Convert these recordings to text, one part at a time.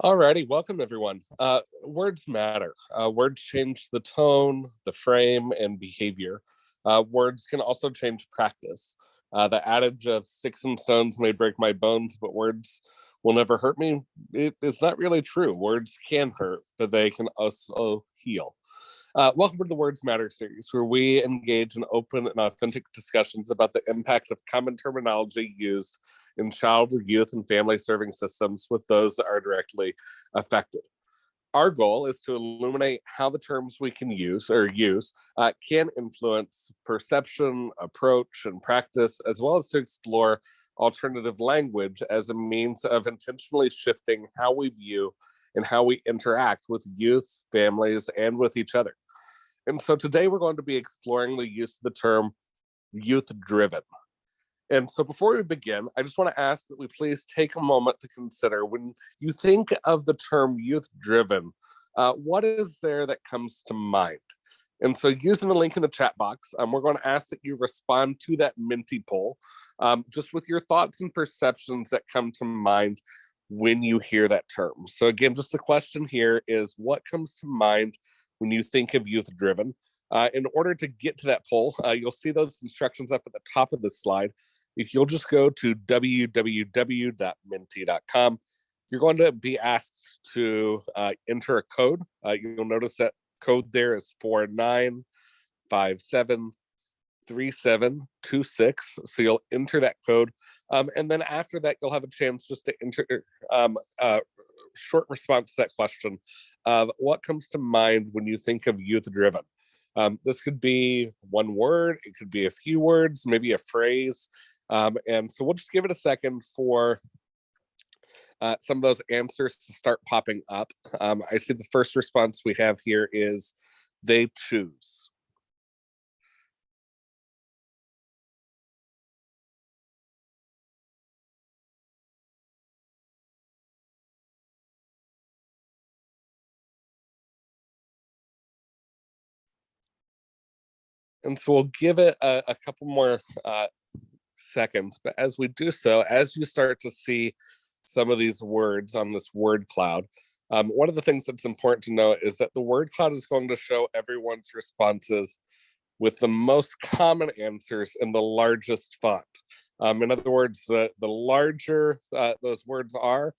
Alrighty, welcome everyone. Words matter. Words change the tone, the frame, and behavior. Words can also change practice. The adage of sticks and stones may break my bones, but words will never hurt me. It is not really true. Words can hurt, but they can also heal. Welcome to the Words Matter series, where we engage in open and authentic discussions about the impact of common terminology used in child, youth, and family serving systems with those that are directly affected. Our goal is to illuminate how the terms we can use can influence perception, approach, and practice, as well as to explore alternative language as a means of intentionally shifting how we view and how we interact with youth, families, and with each other. And so today we're going to be exploring the use of the term youth driven. And so before we begin, I just want to ask that we please take a moment to consider when you think of the term youth driven, what is there that comes to mind? And so using the link in the chat box, we're going to ask that you respond to that Menti poll, just with your thoughts and perceptions that come to mind when you hear that term. So again, just the question here is what comes to mind when you think of youth driven? In order to get to that poll, you'll see those instructions up at the top of the slide. If you'll just go to www.menti.com, you're going to be asked to enter a code. You'll notice that code there is 49573726. So you'll enter that code. And then after that, you'll have a chance just to enter short response to that question of what comes to mind when you think of youth driven. This could be one word, it could be a few words, maybe a phrase. And so we'll just give it a second for some of those answers to start popping up. I see the first response we have here is they choose. And so we'll give it a couple more seconds. But as we do so, as you start to see some of these words on this word cloud, one of the things that's important to note is that the word cloud is going to show everyone's responses with the most common answers in the largest font. In other words, the larger those words are,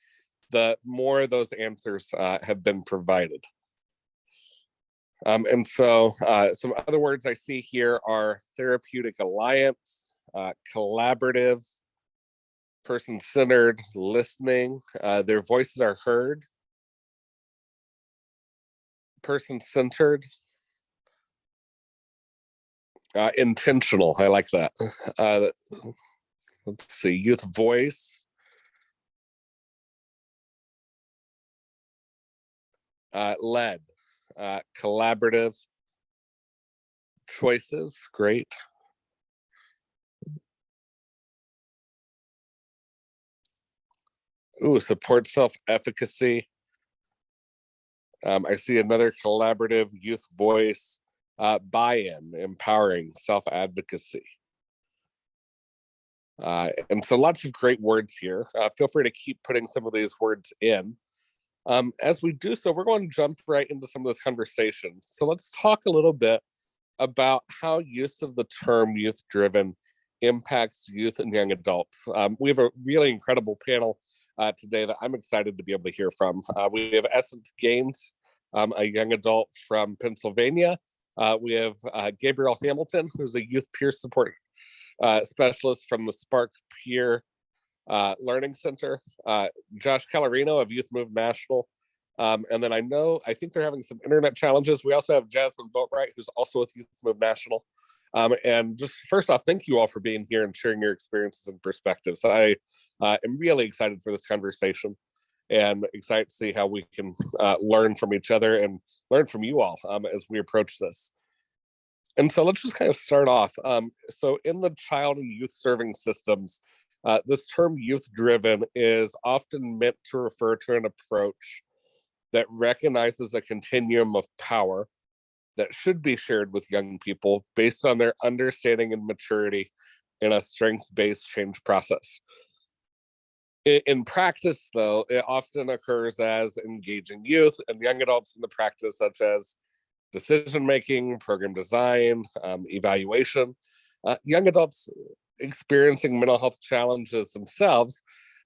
the more those answers have been provided. And so some other words I see here are therapeutic alliance, collaborative, person-centered, listening. Their voices are heard. Person-centered. Intentional. I like that. Let's see. Youth voice. Led. Collaborative. Choices. Great. Ooh, support self-efficacy. I see another collaborative youth voice, buy-in, empowering, self-advocacy. And so lots of great words here. Feel free to keep putting some of these words in. As we do so, we're going to jump right into some of those conversations. So let's talk a little bit about how use of the term youth driven impacts youth and young adults. We have a really incredible panel today that I'm excited to be able to hear from. We have Essence Gaines, a young adult from Pennsylvania. We have Gabriel Hamilton, who's a youth peer support specialist from the Spark Peer Learning Center. Josh Calorino of Youth Move National. And then I think they're having some internet challenges. We also have Jasmine Boatwright, who's also with Youth Move National. And just first off, thank you all for being here and sharing your experiences and perspectives. I am really excited for this conversation and excited to see how we can learn from each other and learn from you all as we approach this. And so let's just kind of start off. So in the child and youth serving systems, this term youth driven is often meant to refer to an approach that recognizes a continuum of power that should be shared with young people based on their understanding and maturity in a strength-based change process. In practice, though, it often occurs as engaging youth and young adults in the practice, such as decision making, program design, evaluation. Young adults experiencing mental health challenges themselves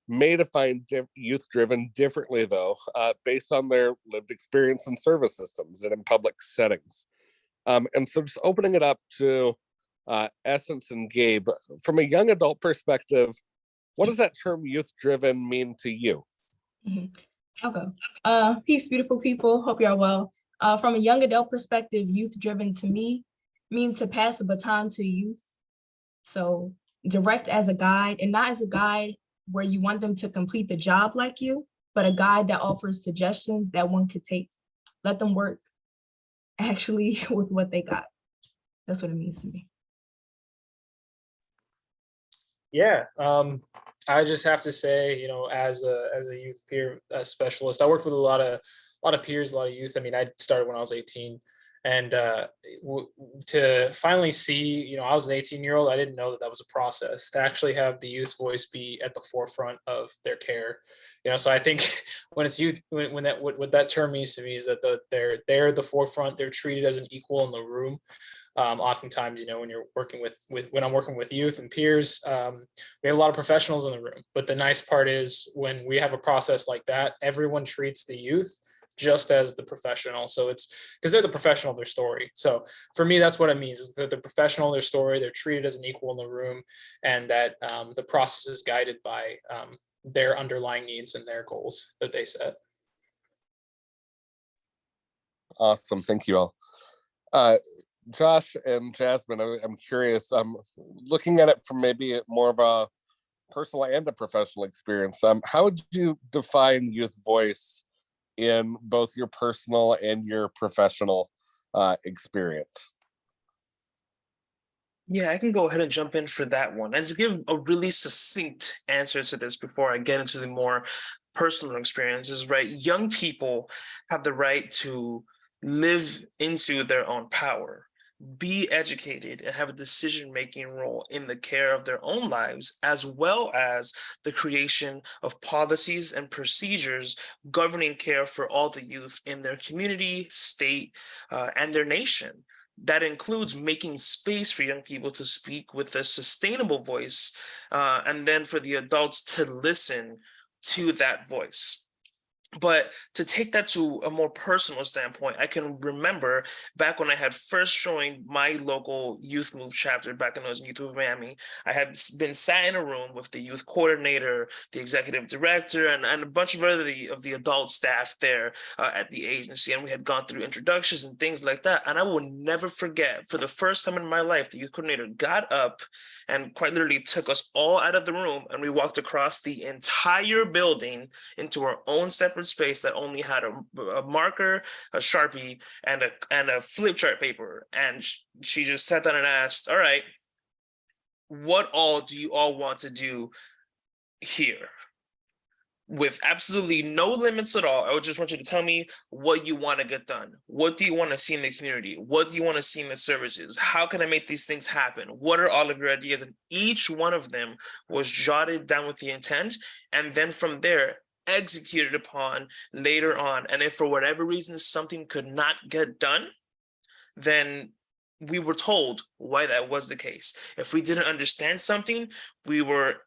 may define youth driven differently, though, based on their lived experience in service systems and in public settings. And so just opening it up to Essence and Gabe, from a young adult perspective, what does that term youth driven mean to you? I'll go. Peace, beautiful people. Hope y'all well. From a young adult perspective, youth driven to me means to pass the baton to youth. So direct as a guide, and not as a guide where you want them to complete the job like you, but a guide that offers suggestions that one could take. Let them work actually with what they got. That's what it means to me. Yeah, I just have to say, you know, as a youth peer specialist, I worked with a lot of peers, a lot of youth. I mean, I started when I was 18, and to finally see, you know, I was an 18-year-old. I didn't know that that was a process to actually have the youth voice be at the forefront of their care. You know, so I think when it's youth, when that what that term means to me is that they're the forefront. They're treated as an equal in the room. Oftentimes, you know, when you're working with when I'm working with youth and peers, we have a lot of professionals in the room. But the nice part is when we have a process like that, everyone treats the youth just as the professional. So it's because they're the professional of their story. So for me, that's what it means, is that the professional of their story, they're treated as an equal in the room, and that the process is guided by their underlying needs and their goals that they set. Awesome. Thank you all. Josh and Jasmine, I'm curious, looking at it from maybe more of a personal and a professional experience, how would you define youth voice in both your personal and your professional experience? Yeah, I can go ahead and jump in for that one. And to give a really succinct answer to this before I get into the more personal experiences, right? Young people have the right to live into their own power, be educated, and have a decision-making role in the care of their own lives, as well as the creation of policies and procedures governing care for all the youth in their community, state, and their nation. That includes making space for young people to speak with a sustainable voice, and then for the adults to listen to that voice. But to take that to a more personal standpoint, I can remember back when I had first joined my local Youth Move chapter back when I was in Youth Move Miami, I had been sat in a room with the youth coordinator, the executive director, and a bunch of other of the adult staff there at the agency. And we had gone through introductions and things like that. And I will never forget, for the first time in my life, the youth coordinator got up and quite literally took us all out of the room, and we walked across the entire building into our own separate space that only had a marker, a Sharpie, and a flip chart paper. And she just sat down and asked, all right, what all do you all want to do here? With absolutely no limits at all. I would just want you to tell me what you want to get done. What do you want to see in the community? What do you want to see in the services? How can I make these things happen? What are all of your ideas? And each one of them was jotted down with the intent, and then from there, executed upon later on. And if for whatever reason something could not get done, then we were told why that was the case. If we didn't understand something, we were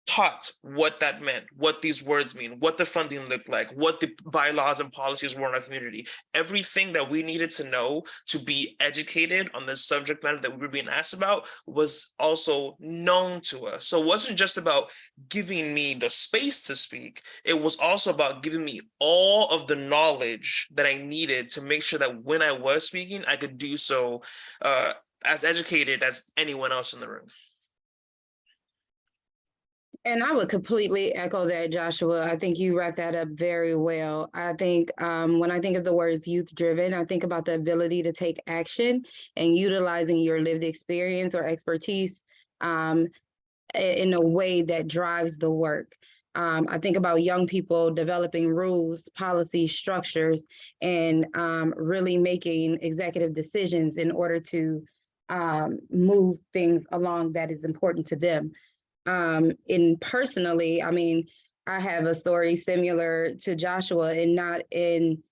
taught what that meant, what these words mean, what the funding looked like, what the bylaws and policies were in our community. Everything that we needed to know to be educated on the subject matter that we were being asked about was also known to us. So it wasn't just about giving me the space to speak, it was also about giving me all of the knowledge that I needed to make sure that when I was speaking, I could do so as educated as anyone else in the room. And I would completely echo that, Joshua. I think you wrapped that up very well. I think when I think of the words youth driven, I think about the ability to take action and utilizing your lived experience or expertise in a way that drives the work. I think about young people developing rules, policies, structures, and really making executive decisions in order to move things along that is important to them. In personally, I mean, I have a story similar to Joshua, and not in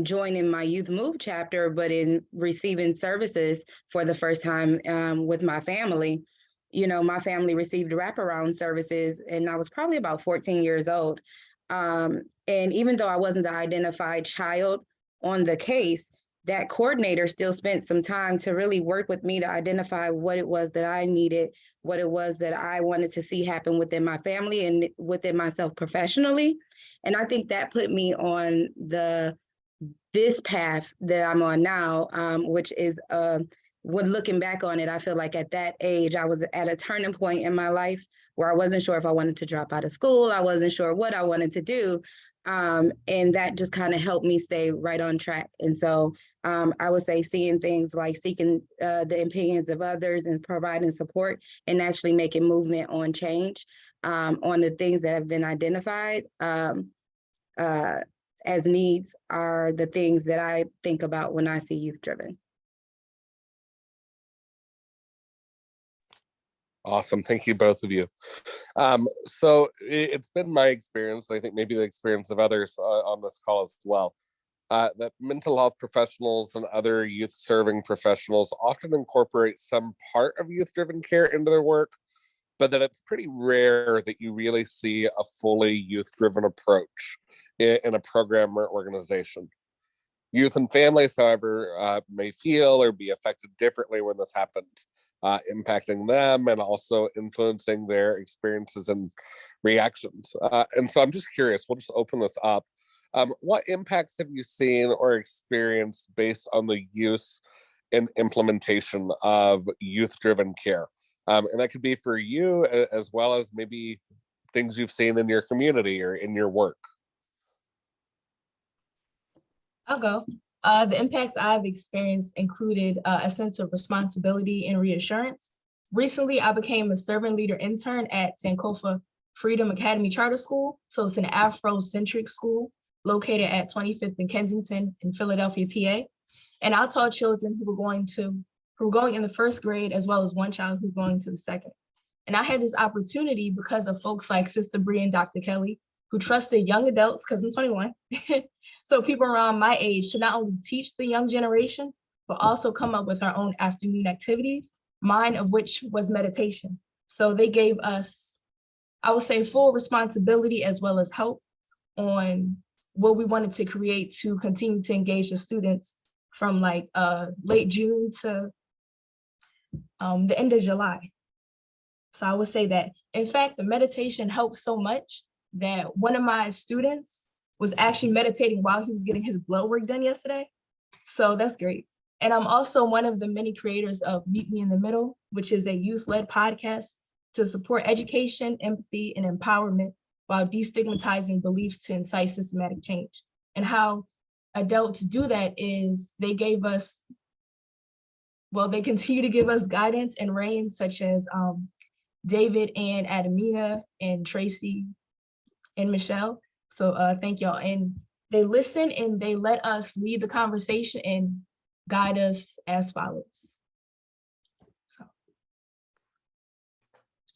joining my Youth Move chapter, but in receiving services for the first time with my family. You know, my family received wraparound services, and I was probably about 14 years old. And even though I wasn't the identified child on the case, that coordinator still spent some time to really work with me to identify what it was that I needed, what it was that I wanted to see happen within my family and within myself professionally. And I think that put me on this path that I'm on now, which is when looking back on it, I feel like at that age, I was at a turning point in my life where I wasn't sure if I wanted to drop out of school. I wasn't sure what I wanted to do. And that just kind of helped me stay right on track. And so I would say seeing things like seeking the opinions of others and providing support and actually making movement on change on the things that have been identified as needs are the things that I think about when I see youth driven. Awesome. Thank you, both of you. So it's been my experience, I think maybe the experience of others on this call as well, that mental health professionals and other youth serving professionals often incorporate some part of youth driven care into their work, but that it's pretty rare that you really see a fully youth driven approach in a program or organization. Youth and families, however, may feel or be affected differently when this happens, impacting them and also influencing their experiences and reactions. And so I'm just curious, we'll just open this up. What impacts have you seen or experienced based on the use and implementation of youth-driven care? And that could be for you as well as maybe things you've seen in your community or in your work. I'll go. The impacts I've experienced included a sense of responsibility and reassurance. Recently, I became a servant leader intern at Sankofa Freedom Academy Charter School. So it's an Afrocentric school located at 25th and Kensington in Philadelphia, PA. And I taught children who were going in the first grade, as well as one child who's going to the second. And I had this opportunity because of folks like Sister Bree and Dr. Kelly, who trusted young adults, because I'm 21. So people around my age should not only teach the young generation, but also come up with our own afternoon activities, mine of which was meditation. So they gave us, I would say, full responsibility as well as help on what we wanted to create to continue to engage the students from like late June to the end of July. So I would say that, in fact, the meditation helped so much that one of my students was actually meditating while he was getting his blood work done yesterday. So that's great. And I'm also one of the many creators of Meet Me in the Middle, which is a youth-led podcast to support education, empathy, and empowerment while destigmatizing beliefs to incite systematic change. And how adults do that is they gave us, well, they continue to give us guidance and reins, such as David and Adamina and Tracy and Michelle. So thank y'all. And they listen and they let us lead the conversation and guide us as follows. So.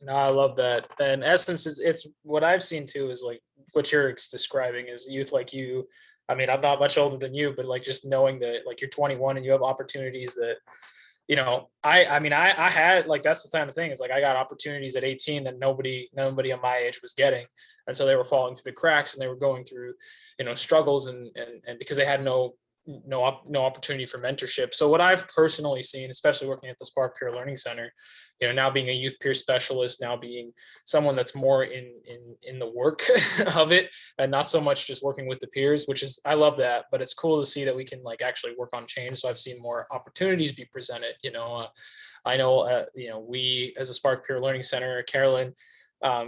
No, I love that. In essence, it's what I've seen too is like what you're describing is youth like you. I mean, I'm not much older than you, but like just knowing that like you're 21 and you have opportunities that, you know, I mean, I had like, that's the kind of thing is like, I got opportunities at 18 that nobody on my age was getting. And so they were falling through the cracks and they were going through, you know, struggles and because they had no opportunity for mentorship. So what I've personally seen, especially working at the Spark Peer Learning Center, you know, now being a youth peer specialist, now being someone that's more in the work of it and not so much just working with the peers, which is, I love that, but it's cool to see that we can like actually work on change. So I've seen more opportunities be presented, you know, I know, you know, we as a Spark Peer Learning Center, Carolyn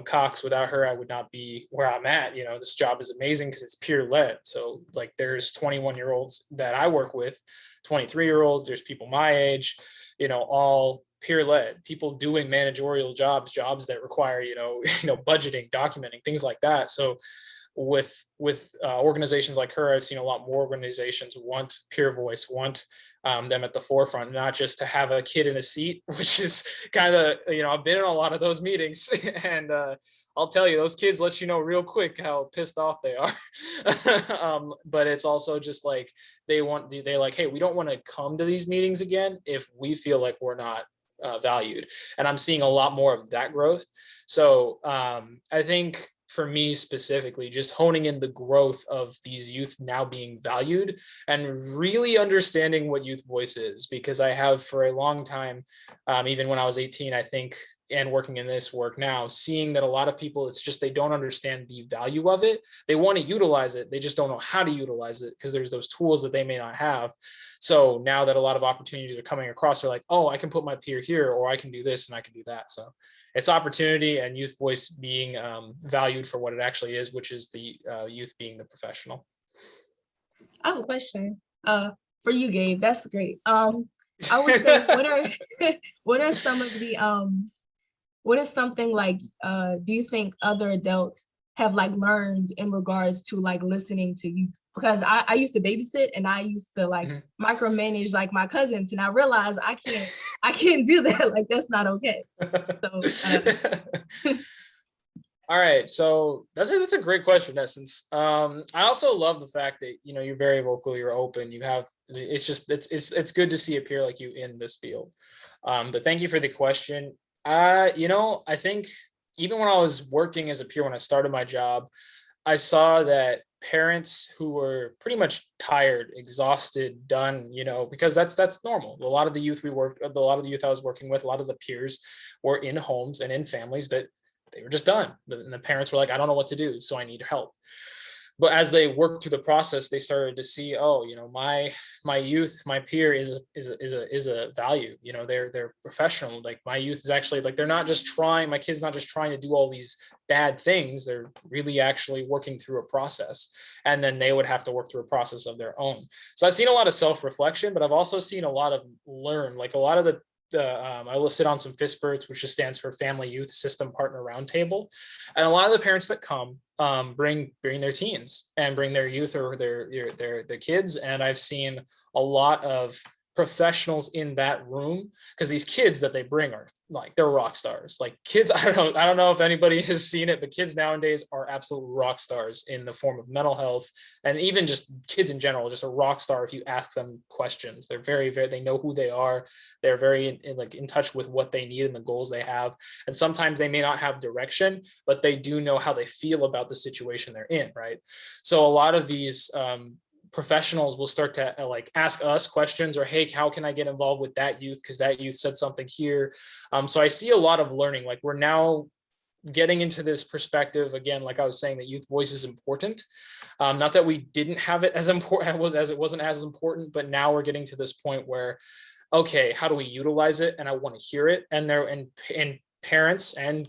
Cox, without her, I would not be where I'm at. You know, this job is amazing because it's peer led. So like there's 21-year-olds that I work with, 23-year-olds, there's people my age, you know, all peer led, people doing managerial jobs that require, you know, budgeting, documenting, things like that. So with organizations like her, I've seen a lot more organizations want peer voice, want them at the forefront, not just to have a kid in a seat, which is kind of, you know, I've been in a lot of those meetings and I'll tell you, those kids let you know real quick how pissed off they are. But it's also just like they like, hey, we don't want to come to these meetings again if we feel like we're not valued. And I'm seeing a lot more of that growth. So I think for me specifically, just honing in the growth of these youth now being valued and really understanding what youth voice is, because I have for a long time, even when I was 18, I think, and working in this work now, seeing that a lot of people, it's just they don't understand the value of it. They want to utilize it. They just don't know how to utilize it because there's those tools that they may not have. So now that a lot of opportunities are coming across, they're like, oh, I can put my peer here, or I can do this and I can do that. So it's opportunity and youth voice being valued for what it actually is, which is the youth being the professional. I have a question for you, Gabe. That's great. I would say, what are some of the what is something like do you think other adults have like learned in regards to like listening to youth? Because I used to babysit and I used to like micromanage like my cousins, and I realized I can't do that. Like that's not okay. So all right, so that's a great question, Essence. I also love the fact that you're very vocal, you're open, you have it's good to see a peer like you in this field. But thank you for the question. I think even when I was working as a peer, when I started my job, I saw that parents who were pretty much tired, exhausted, done, because that's normal. A lot of the youth I was working with, a lot of the peers were in homes and in families that they were just done. And the parents were like, I don't know what to do, so I need help. But as they worked through the process, they started to see, oh, my youth, my peer is a value. They're professional. Like my youth is actually like, they're not just trying. My kid's not just trying to do all these bad things. They're really actually working through a process, and then they would have to work through a process of their own. So I've seen a lot of self-reflection, but I've also seen a lot of learn. Like a lot of I will sit on some FISPERTs, which just stands for Family Youth System Partner Roundtable, and a lot of the parents that come bring their teens and bring their youth or their kids, and I've seen a lot of professionals in that room, because these kids that they bring are like, they're rock stars. Like kids, I don't know if anybody has seen it, but kids nowadays are absolute rock stars in the form of mental health, and even just kids in general, just a rock star. If you ask them questions, they're very, they know who they are. They're very in touch with what they need and the goals they have. And sometimes they may not have direction, but they do know how they feel about the situation they're in, right? So a lot of these professionals will start to like ask us questions, or hey, how can I get involved with that youth because that youth said something here. So I see a lot of learning. Like we're now getting into this perspective again, like I was saying, that youth voice is important. Not that we didn't have it as important as it wasn't as important, but now we're getting to this point where, okay, how do we utilize it? And I want to hear it. And parents and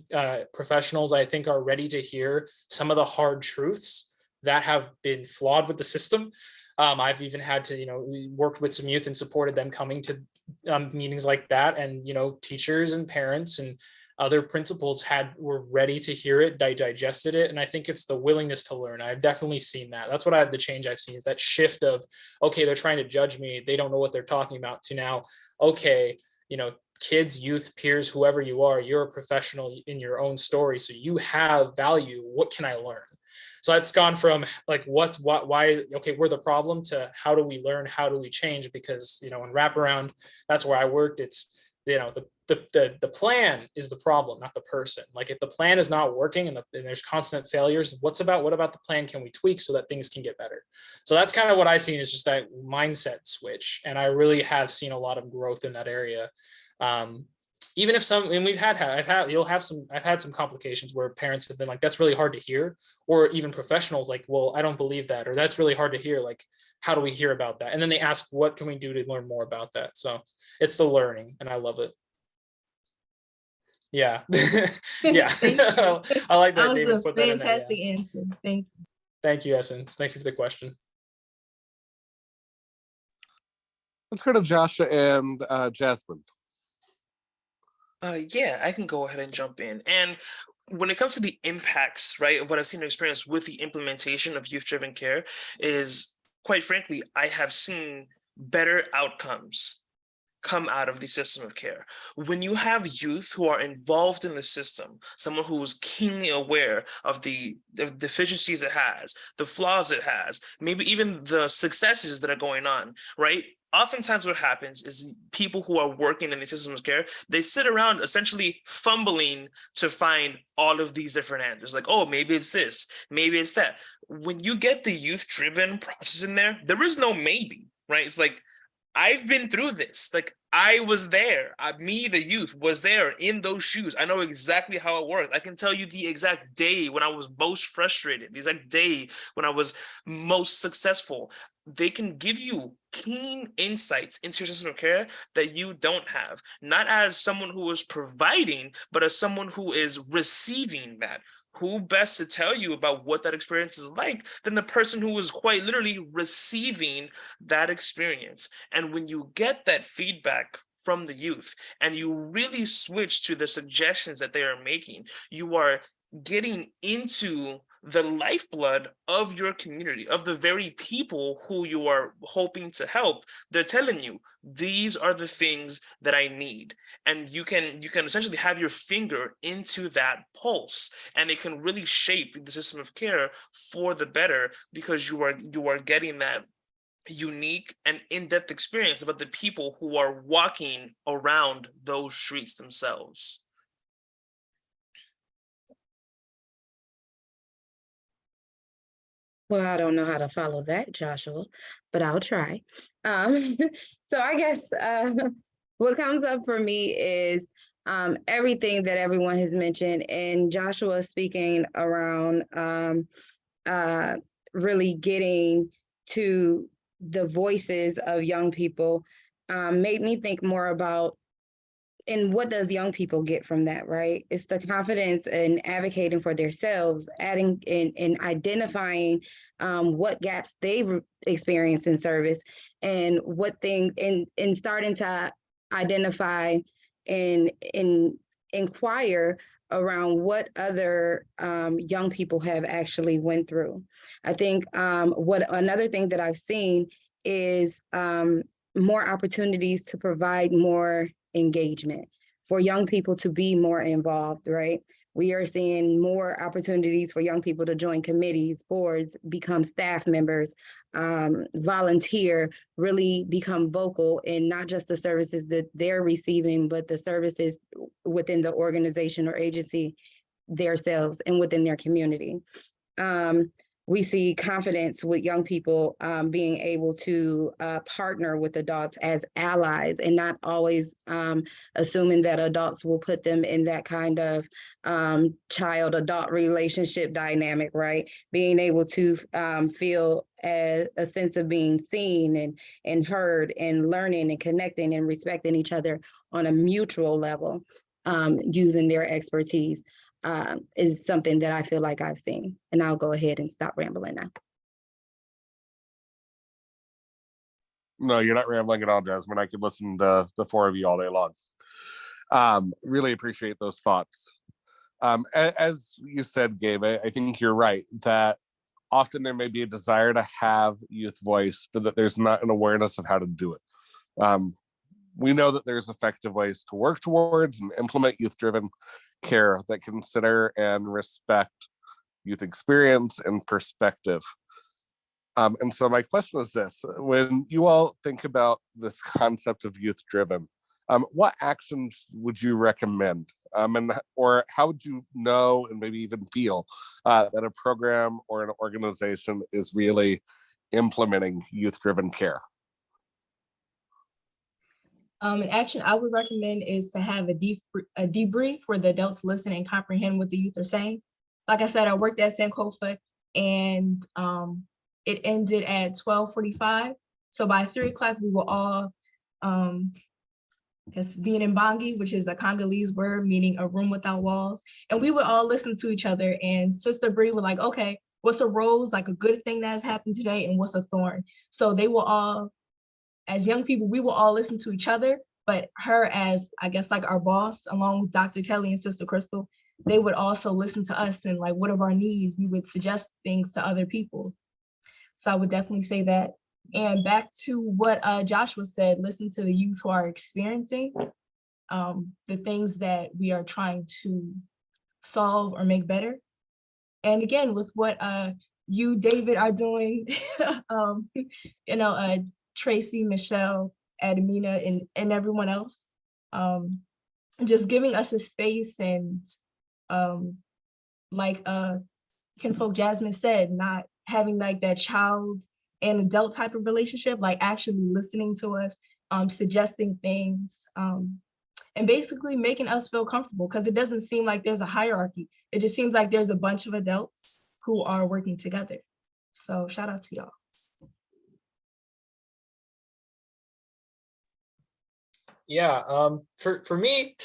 professionals, I think, are ready to hear some of the hard truths that have been flawed with the system. I've even had to, we worked with some youth and supported them coming to meetings like that. And, teachers and parents and other principals were ready to hear it, digested it. And I think it's the willingness to learn. I've definitely seen that. That's what the change I've seen is that shift of, okay, they're trying to judge me. They don't know what they're talking about, to now, okay, kids, youth, peers, whoever you are, you're a professional in your own story. So you have value. What can I learn? So it's gone from like, why, okay, we're the problem, to how do we learn? How do we change? Because, in wraparound, that's where I worked. It's, the plan is the problem, not the person. Like if the plan is not working and there's constant failures, what about the plan can we tweak so that things can get better? So that's kind of what I've seen, is just that mindset switch. And I really have seen a lot of growth in that area. Even if I've had some complications where parents have been like, that's really hard to hear, or even professionals like, well, I don't believe that, or that's really hard to hear. Like, how do we hear about that? And then they ask, what can we do to learn more about that? So it's the learning, and I love it. Yeah. Yeah. I like that. That was a fantastic answer. Thank you. Thank you, Essence. Thank you for the question. Let's go to Joshua and Jasmine. Yeah, I can go ahead and jump in. And when it comes to the impacts, right, of what I've seen and experienced with the implementation of youth-driven care is, quite frankly, I have seen better outcomes come out of the system of care. When you have youth who are involved in the system, someone who is keenly aware of the deficiencies it has, the flaws it has, maybe even the successes that are going on, right? Oftentimes what happens is people who are working in the system of care, they sit around essentially fumbling to find all of these different answers. Like, oh, maybe it's this, maybe it's that. When you get the youth-driven process in there, there is no maybe, right? It's like, I've been through this. Like, I was there. Me, the youth, was there in those shoes. I know exactly how it worked. I can tell you the exact day when I was most frustrated, the exact day when I was most successful. They can give you keen insights into your system of care that you don't have, not as someone who is providing, but as someone who is receiving that. Who best to tell you about what that experience is like than the person who is quite literally receiving that experience? And when you get that feedback from the youth and you really switch to the suggestions that they are making, you are getting into the lifeblood of your community, of the very people who you are hoping to help. They're telling you, these are the things that I need. And you can essentially have your finger into that pulse, and it can really shape the system of care for the better, because you are getting that unique and in-depth experience about the people who are walking around those streets themselves. Well, I don't know how to follow that, Joshua, but I'll try. So I guess what comes up for me is everything that everyone has mentioned, and Joshua speaking around really getting to the voices of young people made me think more about, and what does young people get from that, right? It's the confidence in advocating for themselves, adding and identifying what gaps they've experienced in service, and what things, and starting to identify and inquire around what other young people have actually went through. I think another thing that I've seen is more opportunities to provide more engagement for young people to be more involved, right? We are seeing more opportunities for young people to join committees, boards, become staff members, volunteer, really become vocal in not just the services that they're receiving, but the services within the organization or agency themselves and within their community. We see confidence with young people being able to partner with adults as allies, and not always assuming that adults will put them in that kind of child-adult relationship dynamic, right? Being able to feel a sense of being seen and heard, and learning and connecting and respecting each other on a mutual level, using their expertise. Is something that I feel like I've seen. And I'll go ahead and stop rambling now. No, you're not rambling at all, Jasmine. I could listen to the four of you all day long. Really appreciate those thoughts. As you said, Gabe, I think you're right that often there may be a desire to have youth voice, but that there's not an awareness of how to do it. We know that there's effective ways to work towards and implement youth-driven care that consider and respect youth experience and perspective. And so my question is this: when you all think about this concept of youth-driven, what actions would you recommend? Or how would you know and maybe even feel that a program or an organization is really implementing youth-driven care? An action I would recommend is to have a debrief where the adults listen and comprehend what the youth are saying. Like I said, I worked at Sankofa, and it ended at 12:45. So by 3 o'clock, we were all being in Bangi, which is a Congolese word meaning a room without walls. And we would all listen to each other, and Sister Bree would like, okay, what's a rose, like a good thing that has happened today, and what's a thorn? So they will all, as young people, we will all listen to each other, but her as, I guess, like our boss, along with Dr. Kelly and Sister Crystal, they would also listen to us, and like, what are our needs? We would suggest things to other people. So I would definitely say that And back to what Joshua said, listen to the youth who are experiencing the things that we are trying to solve or make better. And again, with what you, David, are doing, Tracy, Michelle, Adamina, and everyone else, just giving us a space and like Kinfolk Jasmine said, not having like that child and adult type of relationship, like actually listening to us, suggesting things, and basically making us feel comfortable, because it doesn't seem like there's a hierarchy. It just seems like there's a bunch of adults who are working together. So shout out to y'all. Yeah, for me,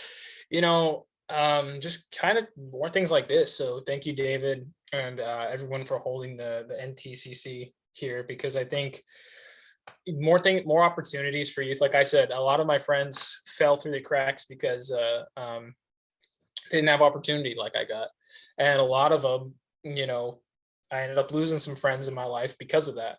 just kind of more things like this. So thank you, David, and everyone for holding the NTCC here, because I think more opportunities for youth. Like I said, a lot of my friends fell through the cracks because they didn't have opportunity like I got, and a lot of them, I ended up losing some friends in my life because of that.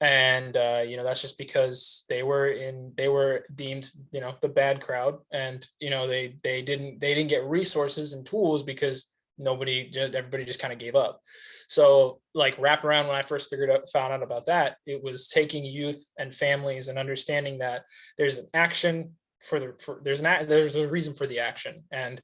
And that's just because they were deemed the bad crowd, and they didn't get resources and tools because everybody just kind of gave up. So like wraparound, when I first found out about that, it was taking youth and families and understanding that there's an action there's a reason for the action. And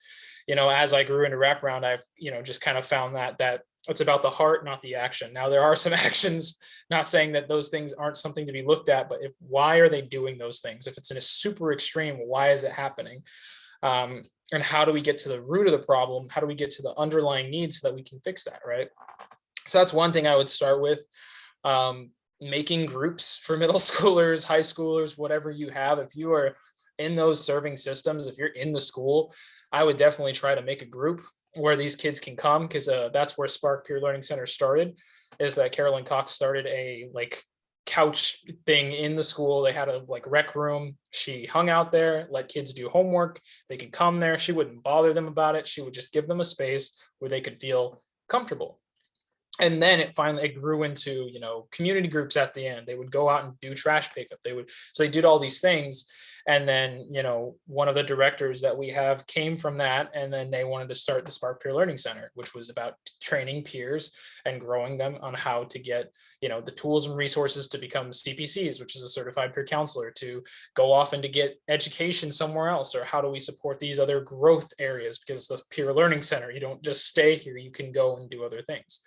as I grew into wraparound, I've just kind of found that it's about the heart, not the action. Now there are some actions, not saying that those things aren't something to be looked at, but why are they doing those things? If it's in a super extreme, why is it happening? And how do we get to the root of the problem? How do we get to the underlying needs so that we can fix that, right? So that's one thing I would start with. Making groups for middle schoolers, high schoolers, whatever you have. If you are in those serving systems, if you're in the school, I would definitely try to make a group where these kids can come, because that's where Spark Peer Learning Center started, is that Carolyn Cox started a couch thing in the school. They had a rec room. She hung out there, let kids do homework. They could come there. She wouldn't bother them about it. She would just give them a space where they could feel comfortable. And then it grew into, community groups at the end. They would go out and do trash pickup. So they did all these things. And then, one of the directors that we have came from that. And then they wanted to start the Spark Peer Learning Center, which was about training peers and growing them on how to get, the tools and resources to become CPCs, which is a certified peer counselor, to go off and to get education somewhere else, or how do we support these other growth areas? Because the Peer Learning Center, you don't just stay here, you can go and do other things.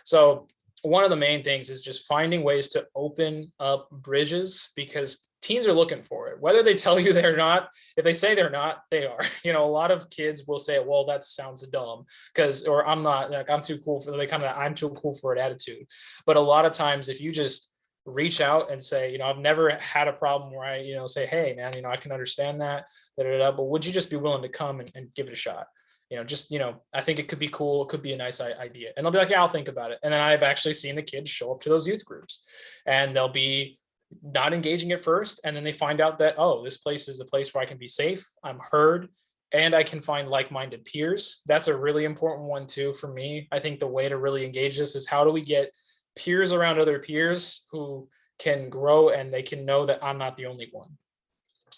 So one of the main things is just finding ways to open up bridges, because teens are looking for it, whether they tell you they're not. If they say they're not, they are. A lot of kids will say, well, that sounds dumb, or I'm not, I'm too cool for, I'm too cool for it attitude. But a lot of times, if you just reach out and say, I've never had a problem where I, say, hey man, I can understand that, but would you just be willing to come and give it a shot? I think it could be cool. It could be a nice idea. And they'll be like, yeah, I'll think about it. And then I've actually seen the kids show up to those youth groups, and they'll be not engaging at first. And then they find out that, oh, this place is a place where I can be safe, I'm heard, and I can find like-minded peers. That's a really important one too for me. I think the way to really engage this is, how do we get peers around other peers who can grow and they can know that I'm not the only one?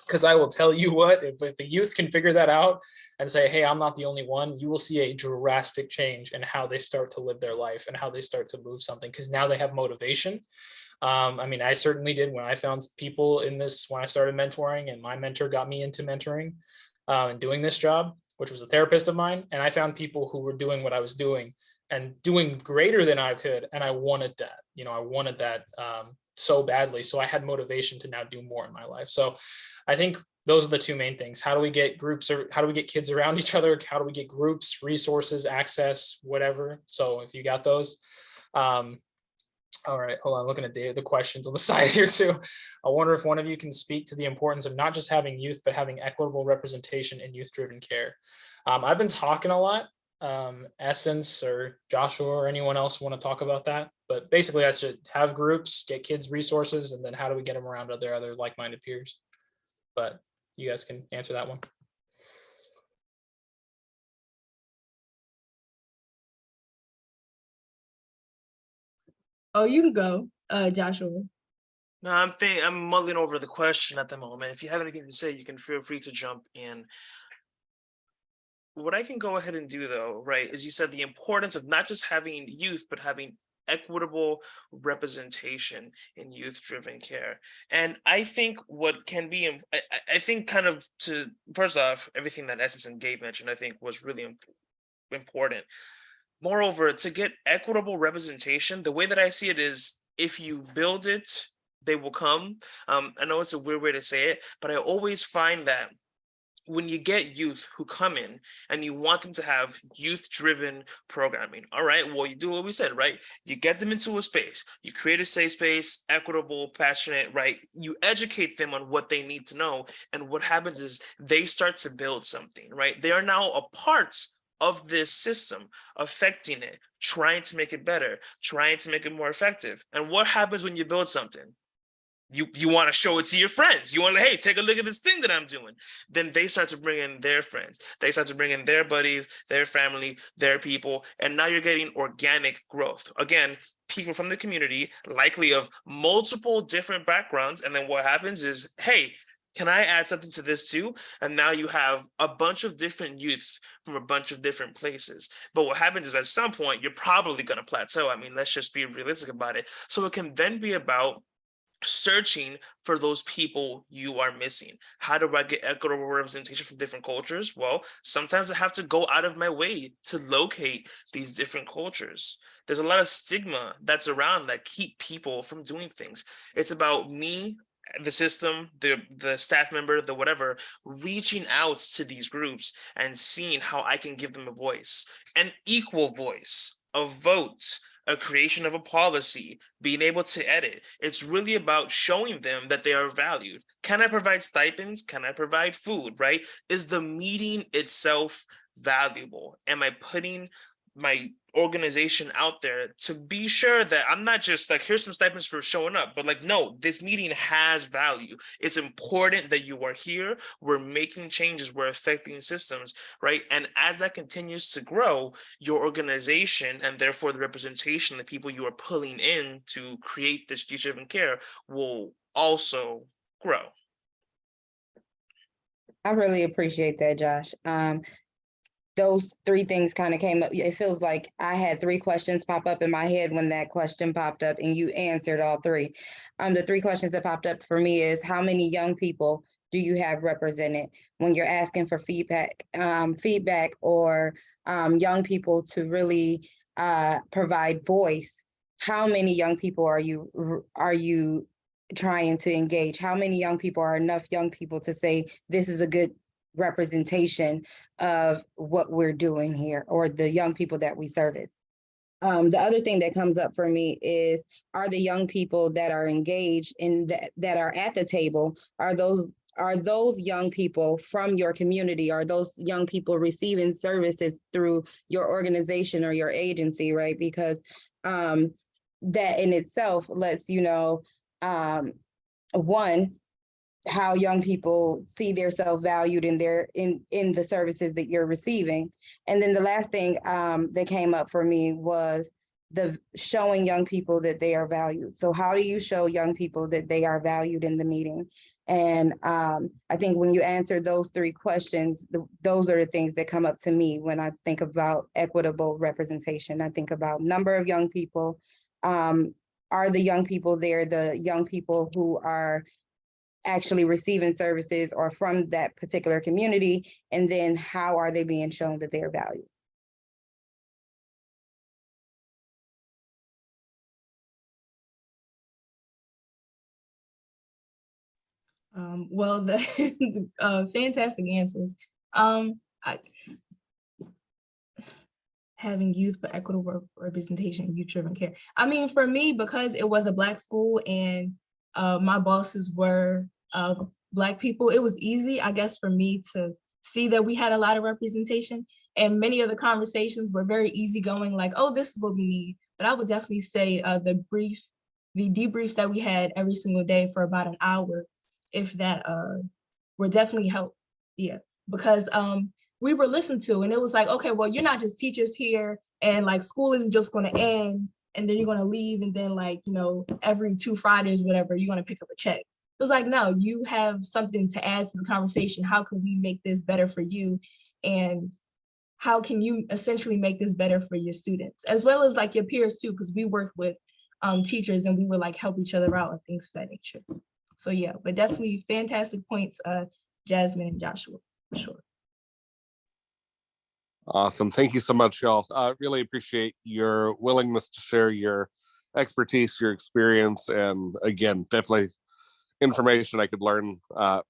Because I will tell you what, if the youth can figure that out and say, hey, I'm not the only one, you will see a drastic change in how they start to live their life and how they start to move something, because now they have motivation. I certainly did when I found people in this, when I started mentoring, and my mentor got me into mentoring and doing this job, which was a therapist of mine. And I found people who were doing what I was doing and doing greater than I could. And I wanted that, I wanted that so badly. So I had motivation to now do more in my life. So I think those are the two main things. How do we get groups, or how do we get kids around each other? How do we get groups, resources, access, whatever? So if you got those. All right, hold on, looking at the questions on the side here too. I wonder if one of you can speak to the importance of not just having youth, but having equitable representation in youth-driven care. I've been talking a lot. Essence or Joshua or anyone else want to talk about that? But basically, I should have groups, get kids resources, and then how do we get them around other like-minded peers? But you guys can answer that one. Oh, you can go, Joshua. No, I'm mulling over the question at the moment. If you have anything to say, you can feel free to jump in. What I can go ahead and do though, right, is you said the importance of not just having youth, but having equitable representation in youth-driven care. And I think what can be, I think kind of to, first off, everything that Essence and Gabe mentioned, I think was really important. Moreover, to get equitable representation, the way that I see it is if you build it, they will come. I know it's a weird way to say it, but I always find that when you get youth who come in and you want them to have youth-driven programming, all right, well, you do what we said, right? You get them into a space, you create a safe space, equitable, passionate, right? You educate them on what they need to know. And what happens is they start to build something, right? They are now a part of this system, affecting it, trying to make it better, trying to make it more effective. And what happens when you build something? You want to show it to your friends. You want to, hey, take a look at this thing that I'm doing. Then they start to bring in their friends. They start to bring in their buddies, their family, their people. And now you're getting organic growth. Again, people from the community, likely of multiple different backgrounds. And then what happens is, hey, can I add something to this too? And now you have a bunch of different youth from a bunch of different places. But what happens is at some point, you're probably going to plateau. I mean, let's just be realistic about it. So it can then be about searching for those people you are missing. How do I get equitable representation from different cultures? Well, sometimes I have to go out of my way to locate these different cultures. There's a lot of stigma that's around that keep people from doing things. It's about me, the system, the staff member, the whatever, reaching out to these groups and seeing how I can give them a voice, an equal voice, a vote, a creation of a policy, being able to edit. It's really about showing them that they are valued. Can I provide stipends? Can I provide food, right? Is the meeting itself valuable? Am I putting my organization out there to be sure that I'm not just like, here's some stipends for showing up, but like, no, this meeting has value. It's important that you are here. We're making changes. We're affecting systems, right? And as that continues to grow, your organization and therefore the representation, the people you are pulling in to create this youth-driven care will also grow. I really appreciate that, Josh. Those three things kind of came up. It feels like I had three questions pop up in my head when that question popped up and you answered all three. The three questions that popped up for me is how many young people do you have represented when you're asking for feedback or young people to really provide voice? How many young people are you trying to engage? How many young people are enough young people to say this is a good representation of what we're doing here, or the young people that we service? The other thing that comes up for me is, are the young people that are engaged in that are at the table, are those young people from your community? Are those young people receiving services through your organization or your agency, right? Because that in itself lets you know, one, how young people see their self-valued in the services that you're receiving. And then the last thing that came up for me was the showing young people that they are valued. So how do you show young people that they are valued in the meeting? And I think when you answer those three questions, those are the things that come up to me when I think about equitable representation. I think about number of young people. Are the young people there the young people who are actually receiving services or from that particular community? And then how are they being shown that they're valued? Well, the fantastic answers. Having youth for equitable representation, youth-driven care. I mean, for me, because it was a Black school and my bosses were Black people, it was easy, I guess, for me to see that we had a lot of representation, and many of the conversations were very easygoing, like, oh, this is what we need. But I would definitely say the debriefs that we had every single day for about an hour, if that, were definitely help. Yeah, because we were listened to, and it was like, okay, well, you're not just teachers here, and like school isn't just going to end and then you're going to leave, and then like, you know, every 2 Fridays, whatever, you're going to pick up a check. It was like, no, you have something to add to the conversation. How can we make this better for you? And how can you essentially make this better for your students, as well as like your peers too, because we worked with teachers and we would like help each other out and things of that nature. So yeah, but definitely fantastic points, Jasmine and Joshua, for sure. Awesome. Thank you so much, y'all. Really appreciate your willingness to share your expertise, your experience, and again, definitely information I could learn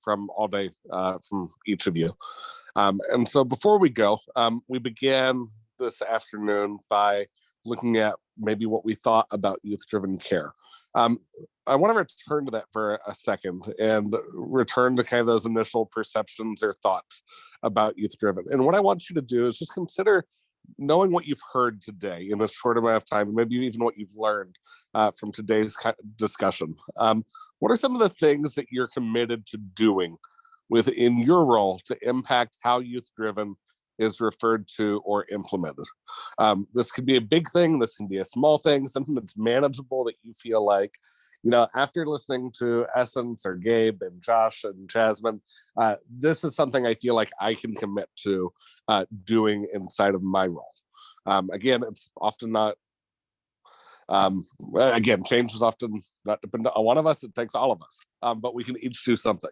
from all day from each of you. And so before we go, we began this afternoon by looking at maybe what we thought about youth-driven care. I want to return to that for a second and return to kind of those initial perceptions or thoughts about youth-driven. And what I want you to do is just consider knowing what you've heard today in this short amount of time, maybe even what you've learned from today's discussion. What are some of the things that you're committed to doing within your role to impact how youth-driven is referred to or implemented? This could be a big thing, this can be a small thing, something that's manageable that you feel like, you know, after listening to Essence or Gabe and Josh and Jasmine, this is something I feel like I can commit to doing inside of my role. Again, it's often not, again, change is often not dependent on one of us, it takes all of us, but we can each do something.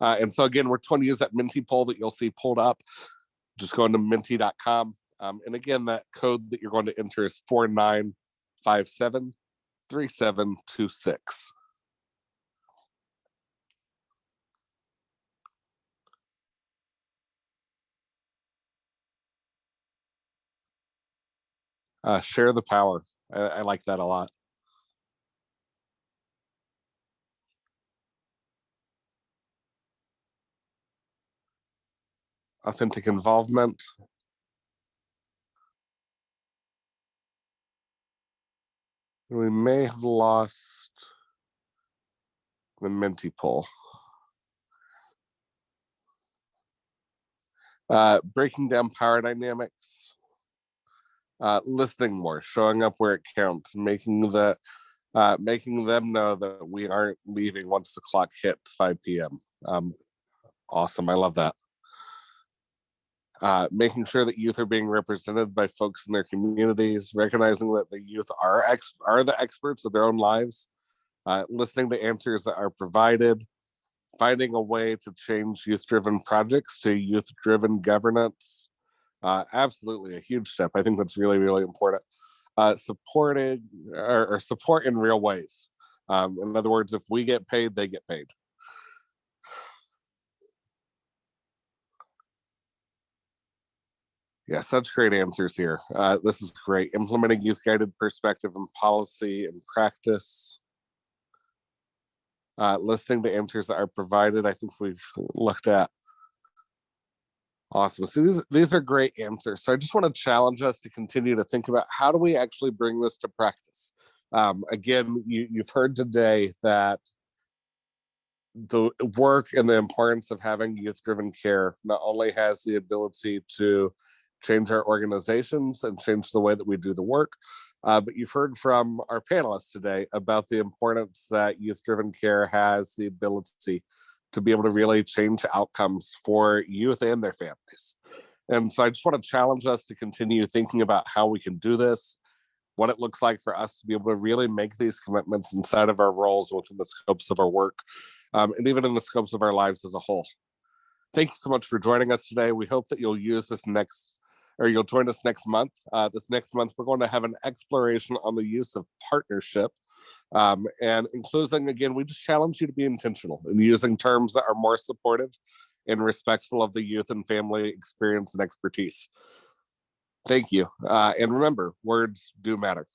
And so again, we're trying to use that Menti poll that you'll see pulled up. Just go into menti.com. And again, that code that you're going to enter is 49573726. Share the power. I like that a lot. Authentic involvement. We may have lost the Menti poll. Breaking down power dynamics. Listening more, showing up where it counts, making them know that we aren't leaving once the clock hits 5 p.m. Awesome, I love that. Making sure that youth are being represented by folks in their communities, recognizing that the youth are the experts of their own lives, listening to answers that are provided, finding a way to change youth-driven projects to youth-driven governance. Absolutely a huge step. I think that's really, really important. Supported or support in real ways. In other words, if we get paid, they get paid. Yeah, such great answers here. This is great. Implementing youth-guided perspective and policy and practice. Listening to answers that are provided, I think we've looked at. Awesome. So these are great answers. So I just want to challenge us to continue to think about how do we actually bring this to practice? Again, you've heard today that the work and the importance of having youth-driven care not only has the ability to change our organizations and change the way that we do the work, but you've heard from our panelists today about the importance that youth-driven care has the ability to be able to really change outcomes for youth and their families. And so I just want to challenge us to continue thinking about how we can do this, what it looks like for us to be able to really make these commitments inside of our roles within the scopes of our work, and even in the scopes of our lives as a whole. Thank you so much for joining us today. We hope that you'll use this you'll join us next month. This next month, we're going to have an exploration on the use of partnership. And in closing, again, we just challenge you to be intentional in using terms that are more supportive and respectful of the youth and family experience and expertise. Thank you. And remember, words do matter.